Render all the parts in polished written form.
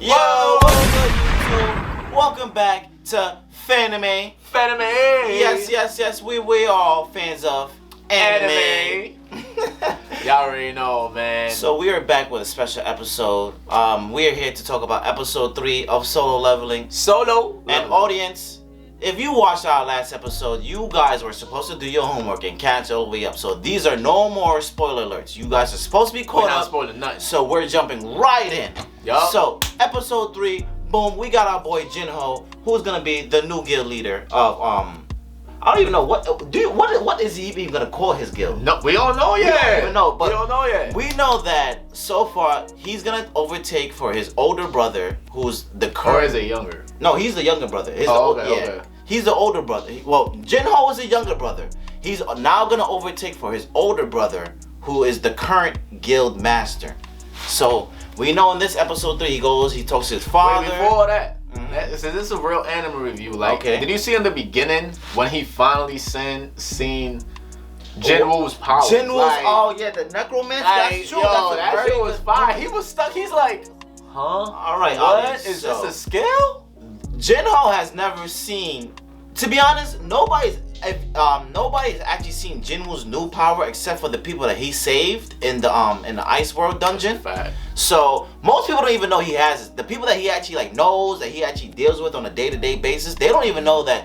Yo, what's good, YouTube? Welcome back to FANIME. Yes, we all fans of anime. Y'all already know, man. So we are back with a special episode. We are here to talk about episode 3 of Solo Leveling. And audience, if you watched our last episode, you guys were supposed to do your homework and catch all the way up. So these are no more spoiler alerts. You guys are supposed to be caught We're not up. spoiling nothing. So we're jumping right in. Yup. So episode 3, boom, we got our boy Jinho, who's gonna be the new guild leader of I don't even know what is he even gonna call his guild? No, we don't know yet. We don't even know, but we don't know yet. We know that so far he's gonna overtake for his older brother, who's the current. Or is it younger? No, he's the younger brother. Okay. He's the older brother. Well, Jinho is the younger brother. He's now gonna overtake for his older brother, who is the current guild master. So we know in this episode 3, he talks to his father. Wait, before that, so this is a real anime review. Like, did you see in the beginning when he finally seen Jinwoo's power? Oh yeah, the necromancer. That's true. Yo, that shit was fire. He was stuck. He's like, huh? All right, what is this a skill? Jinho has never seen. To be honest, nobody's actually seen Jinwoo's new power except for the people that he saved in the Ice World dungeon. Fact. So most people don't even know he has it. The people that he actually knows, that he actually deals with on a day-to-day basis, they don't even know that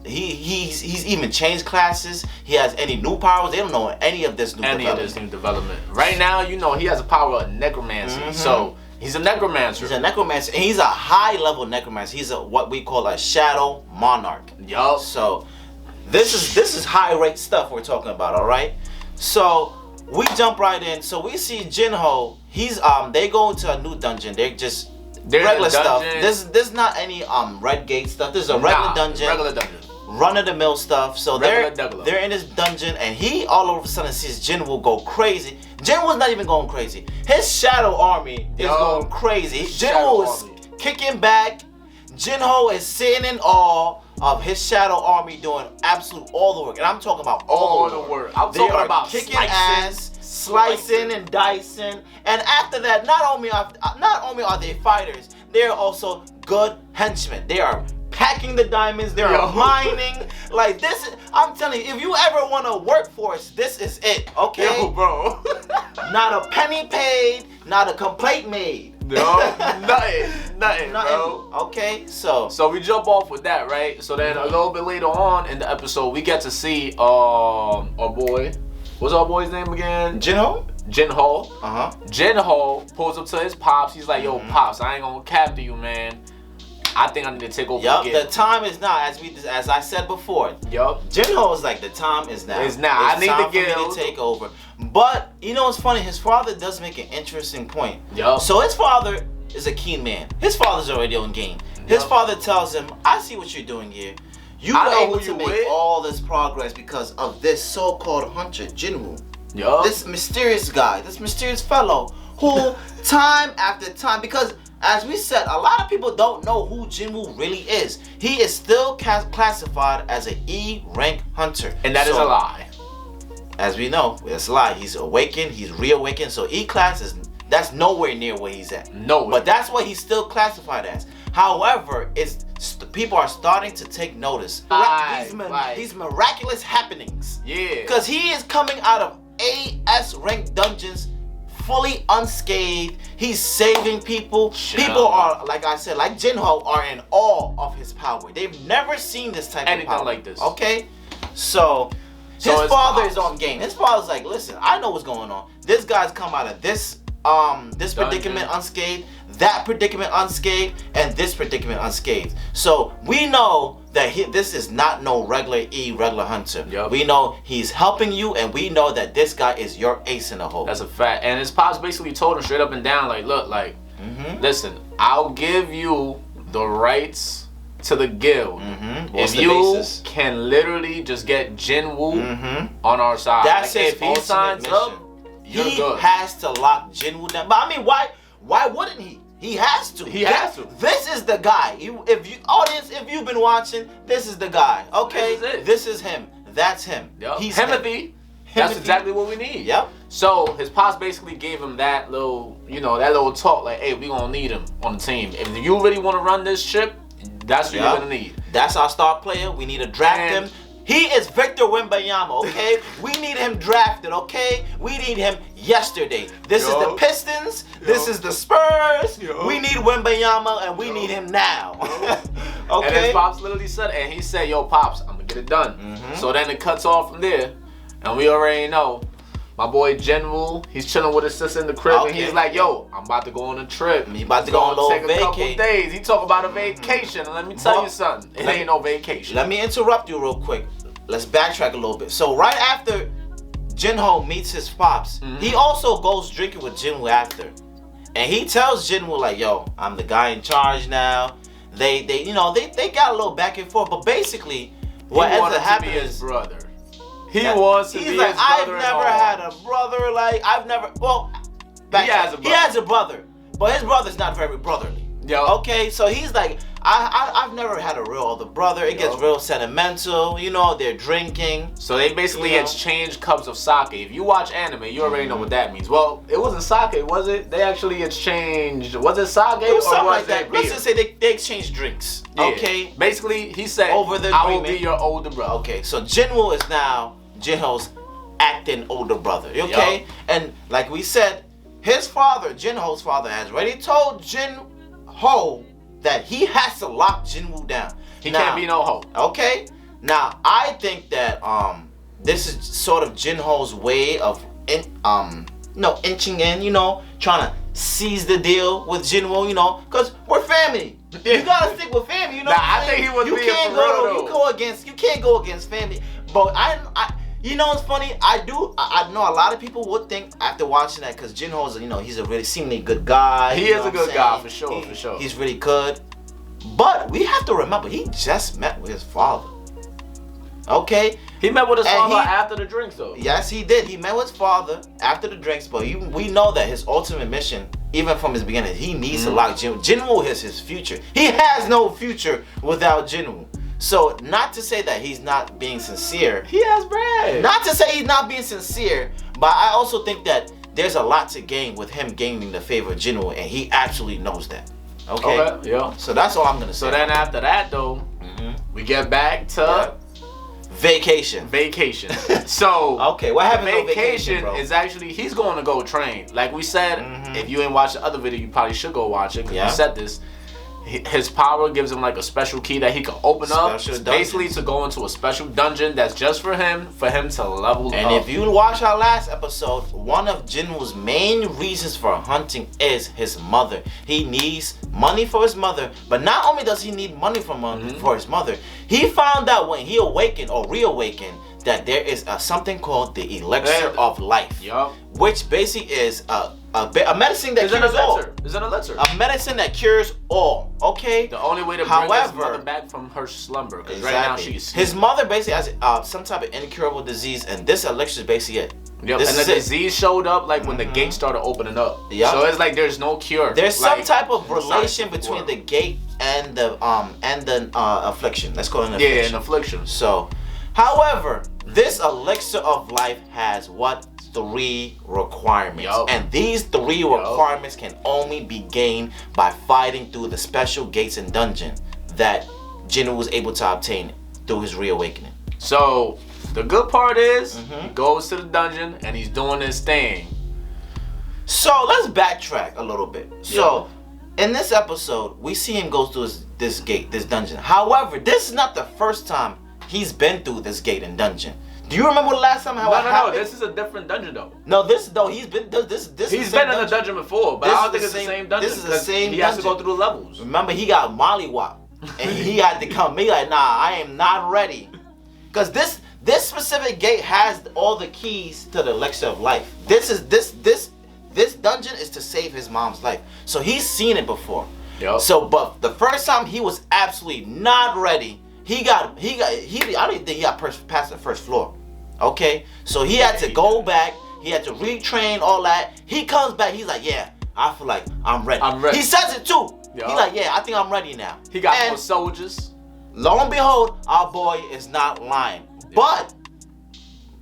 he's even changed classes. He has any new powers. They don't know any of this new development. Right now, you know he has a power of necromancy. So he's a necromancer. He's a necromancer, and he's a high-level necromancer. He's what we call a shadow monarch. Yup. So this is high-rate stuff we're talking about. All right. So we jump right in. So we see Jinho. They go into a new dungeon. They're regular stuff. There's not any red gate stuff. This is a regular dungeon. Run-of-the-mill stuff. So they're in this dungeon, and he all of a sudden sees Jinwoo go crazy. Jinwoo's not even going crazy. His shadow army is going crazy. Jinwoo is kicking back. Jinho is sitting in awe of his shadow army doing absolute all the work, and I'm talking about all the work. I'm talking about kicking ass, slicing and dicing, and after that, not only are they fighters, they're also good henchmen. They are packing the diamonds, they are mining. Like this, I'm telling you, if you ever want a workforce, this is it. Okay, yo, bro. Not a penny paid, not a complaint made. No, nothing, bro. Okay, so we jump off with that, right? So then a little bit later on in the episode, we get to see our boy. What's our boy's name again? Jinho. Jinho pulls up to his pops. He's like, "Yo, pops, I ain't gonna cap to you, man. I think I need to take over." Yup, the time is now, as I said before. Yup. Jinho is like, the time is now. It's now. I need to get to take over. But you know what's funny? His father does make an interesting point. Yup. So his father is a keen man. His father's already on game. His father tells him, "I see what you're doing here. You were able to make all this progress because of this so-called hunter, Jinwoo. Yup. This mysterious guy, this mysterious fellow, who time after time, because as we said, a lot of people don't know who Jinwoo really is. He is still classified as an E rank hunter, and that is a lie. As we know, it's a lie. He's awakened. He's reawakened. So E class that's nowhere near where he's at. Nowhere. But that's what he's still classified as. However, people are starting to take notice. These miraculous happenings. Yeah. Because he is coming out of AS rank dungeons fully unscathed. He's saving people. People are, like I said, like Jinho, are in awe of his power. They've never seen this type of power. Like this. Okay? So his father is on game. His father's like, listen, I know what's going on. This guy's come out of this predicament unscathed, that predicament unscathed, and this predicament unscathed. So we know that this is not no regular hunter. Yep. We know he's helping you, and we know that this guy is your ace in the hole. That's a fact. And his pops basically told him straight up and down, like, look, like, listen, I'll give you the rights to the guild if you can literally just get Jinwoo on our side. That's like, his if he signs up, he has to lock Jinwoo down. But I mean, why wouldn't he? He has to. He has to. This is the guy. If you've been watching, this is the guy. Okay, this is it. This is him. That's him. Yep. He's Timothy. That's exactly what we need. Yep. So his pops basically gave him that little, that little talk, like, hey, we gonna need him on the team. If you really want to run this ship, that's what you're gonna need. That's our star player. We need to draft him. He is Victor Wembanyama, okay? We need him drafted, okay? We need him yesterday. This is the Pistons. This is the Spurs. We need Wembanyama, and we need him now. Okay? And his pops literally said, and he said, yo, Pops, I'm going to get it done. So then it cuts off from there, and we already know. My boy Jinwoo, he's chilling with his sister in the crib, and he's like, yo, I'm about to go on a trip. He about to go on a little take a couple days. He talk about a vacation, and let me tell you something. It ain't no vacation. Let me interrupt you real quick. Let's backtrack a little bit. So right after Jinho meets his pops, he also goes drinking with Jinwoo after. And he tells Jinwoo, like, yo, I'm the guy in charge now. They got a little back and forth, but basically what ends up happening is his brother. He wants to be his brother. I've never had a brother. Like, I've never. Well, he has a brother, but his brother's not very brotherly. Yo. Okay, so he's like, I've never had a real older brother. It gets real sentimental. They're drinking. So they basically exchange cups of sake. If you watch anime, you already know what that means. Well, it wasn't sake, was it? They actually exchanged. Was it sake? It was something like that. Let's just say they exchanged drinks. Yeah. Okay. Basically, he said, over the I will be your older brother. Okay, so Jinwoo is now Jinho's acting older brother. Okay, and like we said, his father, Jinho's father, has already told Jinho that he has to lock Jinwoo down. He can't be no hoe. Okay? Now, I think that this is sort of Jinho's way of inching in, trying to seize the deal with Jinwoo, because we're family. You gotta stick with family, I think he was being for real, you can't go against family. But it's funny. I know a lot of people would think after watching that, because Jinho's, he's a really seemingly good guy. He is a good guy for sure. He's really good. But we have to remember, he just met with his father. Okay? He met with his father after the drinks, though. Yes, he did. He met with his father after the drinks, but we know that his ultimate mission, even from his beginning, he needs to lock Jinwoo. Jinwoo is his future. He has no future without Jinwoo. So, not to say that he's not being sincere. He has bread. Not to say he's not being sincere, but I also think that there's a lot to gain with him gaining the favor of Jinwoo, and he absolutely knows that. Okay? Yeah. So that's all I'm going to say. So then after that, though, we get back to vacation. So, okay, what happened on vacation is actually, he's going to go train. Like we said, if you ain't watched the other video, you probably should go watch it, because we said this. His power gives him like a special key that he can open up, basically to go into a special dungeon that's just for him to level up. And if you watch our last episode, one of Jinwoo's main reasons for hunting is his mother. He needs money for his mother, but not only does he need money for his mother, he found out when he awakened or reawakened that there is something called the elixir of life, which basically is a medicine that cures all. It's an elixir. A medicine that cures all. Okay. The only way to bring his mother back from her slumber, because right now she's his mother basically has some type of incurable disease, and this elixir is basically it. Yep. And the disease showed up like when the gate started opening up. Yep. So it's like there's no cure. There's some type of relation between the gate and the affliction. Let's call it an affliction. Yeah, an affliction. So, however, this elixir of life has what? 3 requirements. And these 3 requirements can only be gained by fighting through the special gates and dungeon that Jinwoo was able to obtain through his reawakening. So the good part is he goes to the dungeon and he's doing his thing. So let's backtrack a little bit. So in this episode, we see him go through this gate, this dungeon. However, this is not the first time he's been through this gate and dungeon. Do you remember the last time No, this is a different dungeon though. No, he's been in the dungeon before, but I don't think it's the same dungeon. This is the same dungeon. He has to go through the levels. Remember, he got mollywop, and he had to come. He like, nah, I am not ready, because this specific gate has all the keys to the elixir of life. This dungeon is to save his mom's life, so he's seen it before. So, but the first time he was absolutely not ready. I don't even think he got past the first floor. Okay, so he had to go back. He had to retrain all that. He comes back. He's like, yeah, I feel like I'm ready. He says it too. He's like, yeah, I think I'm ready now. He got more soldiers. Lo and behold, our boy is not lying. But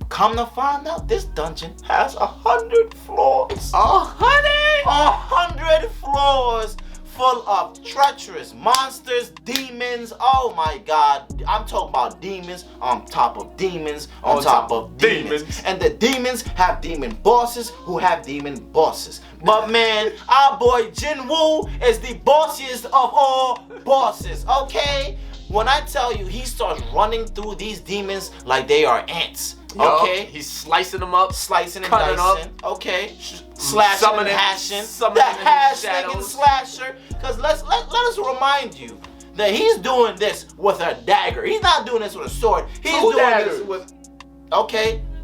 Come to find out, this dungeon has 100 floors. 100 floors full of treacherous monsters, demons. Oh my God. I'm talking about demons on top of demons on top of demons. And the demons have demon bosses who have demon bosses. But man, our boy Jin Woo is the bossiest of all bosses, okay? When I tell you, he starts running through these demons like they are ants. Okay, he's slicing them up, slicing and cutting dicing. Up, okay, slashing and hashing. The hash-slinging slasher. Cause let us remind you that he's doing this with a dagger. He's not doing this with a sword. He's doing this with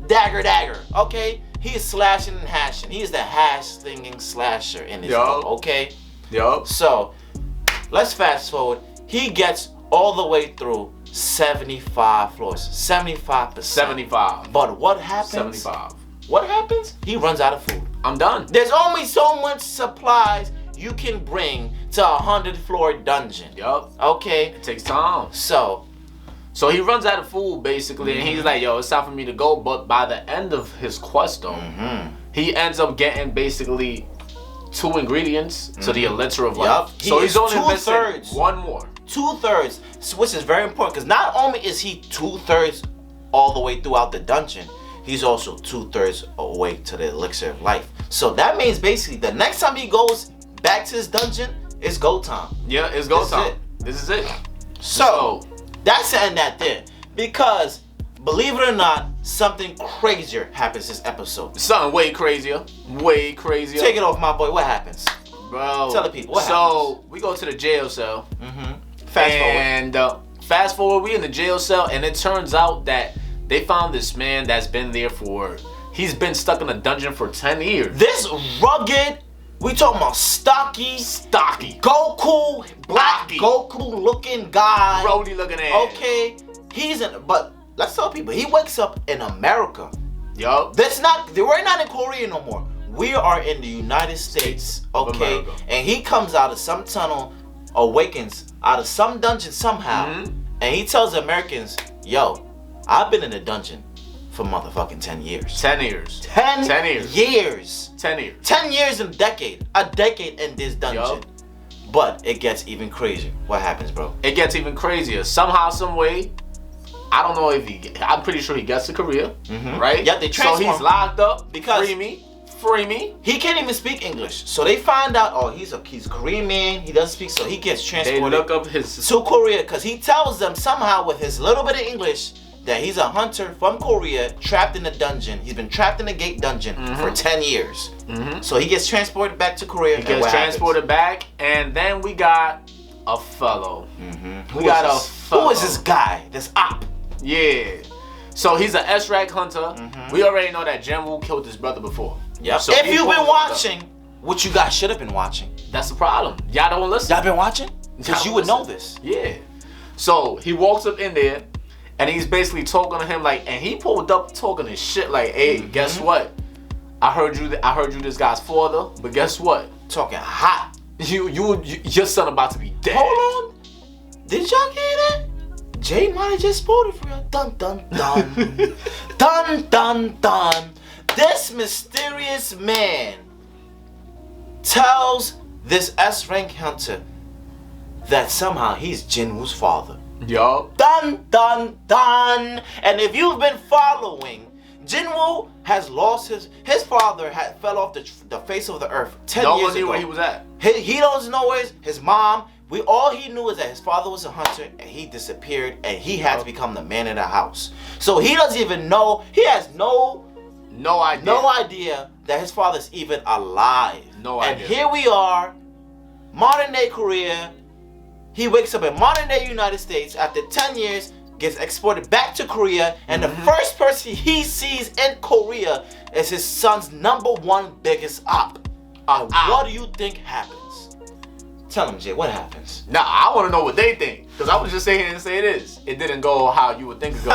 dagger. Okay, he is slashing and hashing. He is the hash-slinging slasher in his book. Okay. Yup. So let's fast forward. He gets all the way through 75 floors, 75%. 75. But what happens? 75. What happens? He runs out of food. I'm done. There's only so much supplies you can bring to a 100-floor dungeon. Yup. Okay. It takes time. So he runs out of food basically, and he's like, "Yo, it's time for me to go." But by the end of his quest, though, he ends up getting basically 2 ingredients to the elixir of life. So he's only missing 1 more. 2/3, which is very important because not only is he 2/3 all the way throughout the dungeon, he's also 2/3 away to the elixir of life. So that means basically the next time he goes back to his dungeon, it's go time. Yeah, it's go time. This is it. So that's the end that there. Because believe it or not, something crazier happens this episode. Something way crazier. Way crazier. Take it off, my boy. What happens? Bro. Tell the people what happens. So we go to the jail cell. Fast forward, we in the jail cell, and it turns out that they found this man that's been there he's been stuck in a dungeon for 10 years. This rugged, we talking about stocky, Goku, black Goku looking guy. Brody looking at. Okay, but let's tell people, he wakes up in America. Yup. We're not in Korea no more. We are in the United States, okay? And he comes out of some tunnel, awakens out of some dungeon somehow, and he tells the Americans, "Yo, I've been in a dungeon for motherfucking 10 years." 10 years. 10 years. 10 years. 10 years in a decade in this dungeon. But it gets even crazier. What happens, bro? It gets even crazier. Somehow, some way, I don't know if I'm pretty sure he gets to Korea, right? Yeah, they transform. So he's locked up because free me. He can't even speak English. So they find out, he's Korean man. He doesn't speak, so he gets transported to Korea because he tells them somehow with his little bit of English that he's a hunter from Korea trapped in a dungeon. He's been trapped in a gate dungeon for 10 years. So he gets transported back to Korea. He gets transported back, and then we got a fellow. Who is this guy? This op? Yeah. So he's an S-Rag hunter. We already know that Jin Woo killed his brother before. Yep. So if you've been watching, which you guys should have been watching. That's the problem. Y'all don't listen. Y'all been watching? Because you would know this. Yeah. So he walks up in there, and he's basically talking to him and he pulled up talking his shit like, "Hey, guess what? I heard you this guy's father, but guess what? Talking hot. Your son about to be dead." Hold on. Did y'all hear that? Jay might have just spoiled it for you. Dun dun dun. Dun dun dun. This mysterious man tells this S-rank hunter that somehow he's Jin Woo's father. Yup. Dun dun dun. And if you've been following, Jin Woo has lost his father fell off the face of the earth 10 years ago. No one knew where he was at. He doesn't know where his mom. All he knew is that his father was a hunter and he disappeared and he had to become the man of the house. So he doesn't even know. He has no idea that his father's even alive. No idea. And here we are, modern day Korea. He wakes up in modern day United States after 10 years, gets exported back to Korea, and the first person he sees in Korea is his son's #1 biggest op. What do you think happens? Tell him, Jay, what happens? Nah, I want to know what they think. Because I was just saying and say it is. It didn't go how you would think it goes.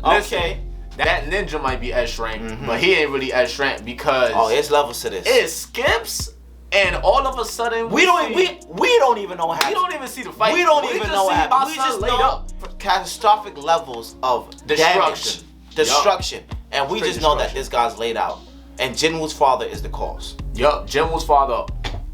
Okay. That ninja might be S-rank, but he ain't really S-rank because... there's levels to this. It skips, and all of a sudden... We don't even know what happens. We don't even see the fight. We don't even know what happens. We just know up. catastrophic levels of destruction. Destruction. and we just know that this guy's laid out, and Jinwoo's father is the cause. Yup, Jinwoo's father,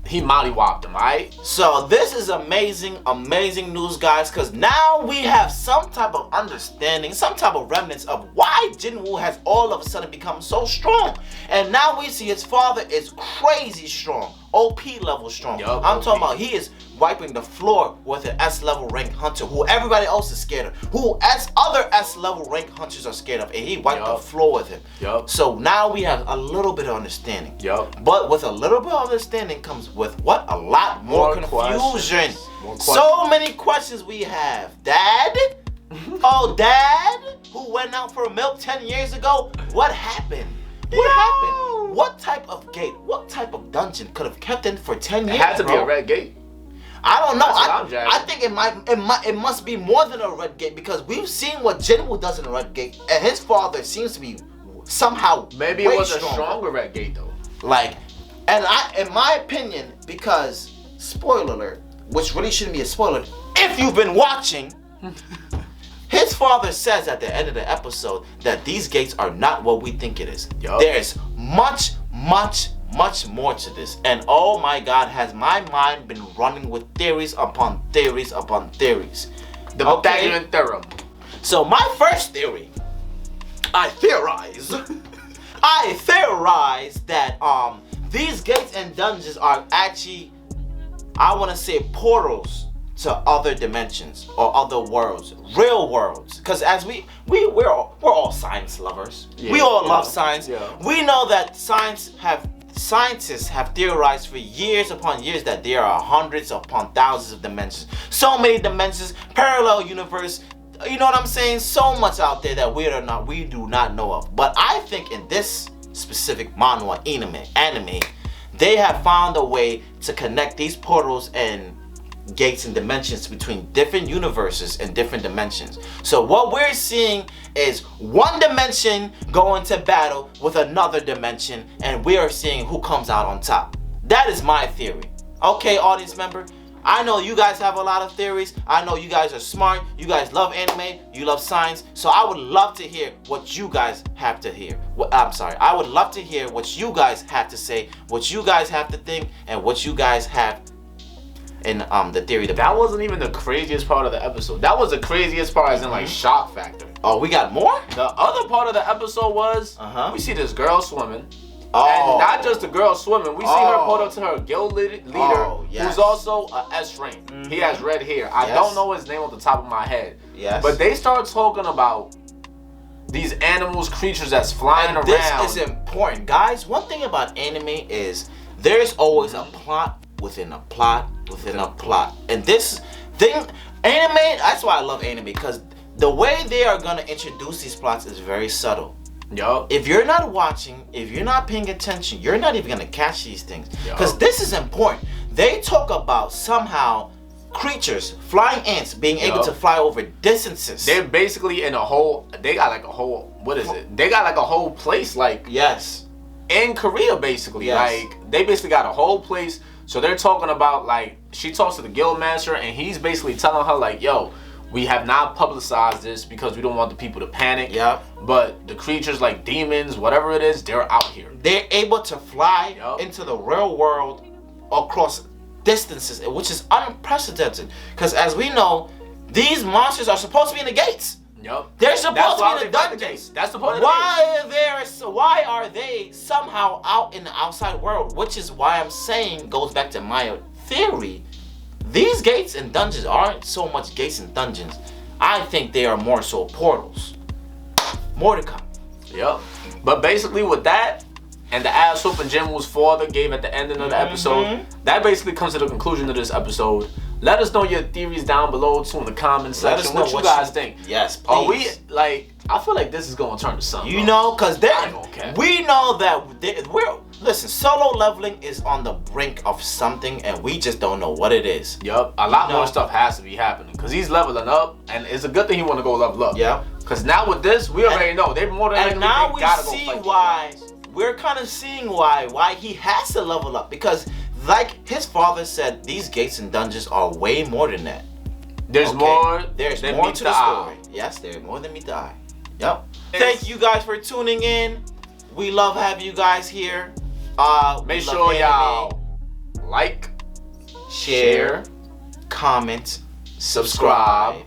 he mollywopped him, alright? So this is amazing, amazing news, guys, because now we have some type of understanding, some type of remnants of why Jinwoo has all of a sudden become so strong. And now we see his father is crazy strong, OP level strong. Yup, I'm OP. talking about he is wiping the floor with an S level rank hunter who everybody else is scared of, who other S level rank hunters are scared of, and he wiped the floor with him. Yup. So now we have a little bit of understanding. Yup. But with a little bit of understanding comes with what? A lot more confusion. So many questions we have. Dad? Oh, Dad? Who went out for milk 10 years ago? What happened? What happened? What type of gate, what type of dungeon could have kept him for 10 years? It had to be a red gate. I don't know. I I think it must be more than a red gate, because we've seen what Jinwoo does in a red gate, and his father seems to be somehow maybe it was a stronger red gate though. Like, and in my opinion, because spoiler alert, which really shouldn't be a spoiler if you've been watching. His father says at the end of the episode that these gates are not what we think it is. Yup. There's much more to this. And oh my God, has my mind been running with theories upon theories upon theories. The Pythagorean theorem. So my first theory, I theorize that these gates and dungeons are actually, I want to say, portals to other dimensions or other worlds, real worlds. Because as we're all science lovers. Yeah, we all love science. Yeah. We know that scientists have theorized for years upon years that there are hundreds upon thousands of dimensions. So many dimensions, parallel universe. You know what I'm saying? So much out there that we do not know of. But I think in this specific manhwa anime, they have found a way to connect these portals and gates and dimensions between different universes and different dimensions. So what we're seeing is one dimension going to battle with another dimension, and we are seeing who comes out on top. That is my theory. Okay, audience member, I know you guys have a lot of theories. I know you guys are smart. You guys love anime. You love science. So I would love to hear what you guys have to hear. I would love to hear what you guys have to say, what you guys have to think, and what you guys have in the theory. That wasn't even the craziest part of the episode. That was the craziest part, as in like shock factor. Oh, we got more? The other part of the episode was we see this girl swimming. Oh. And not just the girl swimming. We see her pulled up to her guild leader, who's also a S rank. He has red hair. I don't know his name off the top of my head. Yes. But they start talking about these animals, creatures that's flying around. This is important. Guys, one thing about anime is there's always a plot within a plot within a plot. And this thing, anime, that's why I love anime, because the way they are going to introduce these plots is very subtle. Yup. If you're not watching, if you're not paying attention, you're not even going to catch these things. Because this is important. They talk about somehow creatures, flying ants, being able to fly over distances. They're basically in a whole, they got like a whole, what is it? They got like a whole place, like, in Korea, basically. Like, they basically got a whole place. So they're talking about, like, she talks to the guild master, and he's basically telling her, like, yo, we have not publicized this because we don't want the people to panic. But the creatures like demons, whatever it is, they're out here. They're able to fly into the real world across distances, which is unprecedented. Because as we know, these monsters are supposed to be in the gates. They're supposed to be in the dungeons. That's the point. Why are they somehow out in the outside world? Which is why I'm saying, goes back to my theory. These gates and dungeons aren't so much gates and dungeons. I think they are more so portals. More to come. But basically with that, and the ass whooping Jinwoo's father gave at the ending of the episode, that basically comes to the conclusion of this episode. Let us know your theories down below too in the comments section. Let us know what you guys think. Yes, please. Are we, like, I feel like this is going to turn to something. You know, because we know that listen, solo leveling is on the brink of something, and we just don't know what it is. A lot more stuff has to be happening, because he's leveling up, and it's a good thing he want to go level up. Because now with this, we already know. They're more than likely, and now we see why, we're kind of seeing why he has to level up, because like his father said, these gates and dungeons are way more than that. There's more. There's more to the story. Yes, there's more than meet the eye. Yep. Thank you guys for tuning in. We love having you guys here. Make sure y'all like, share, comment, subscribe.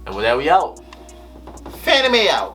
And with that, we out. FANIME out.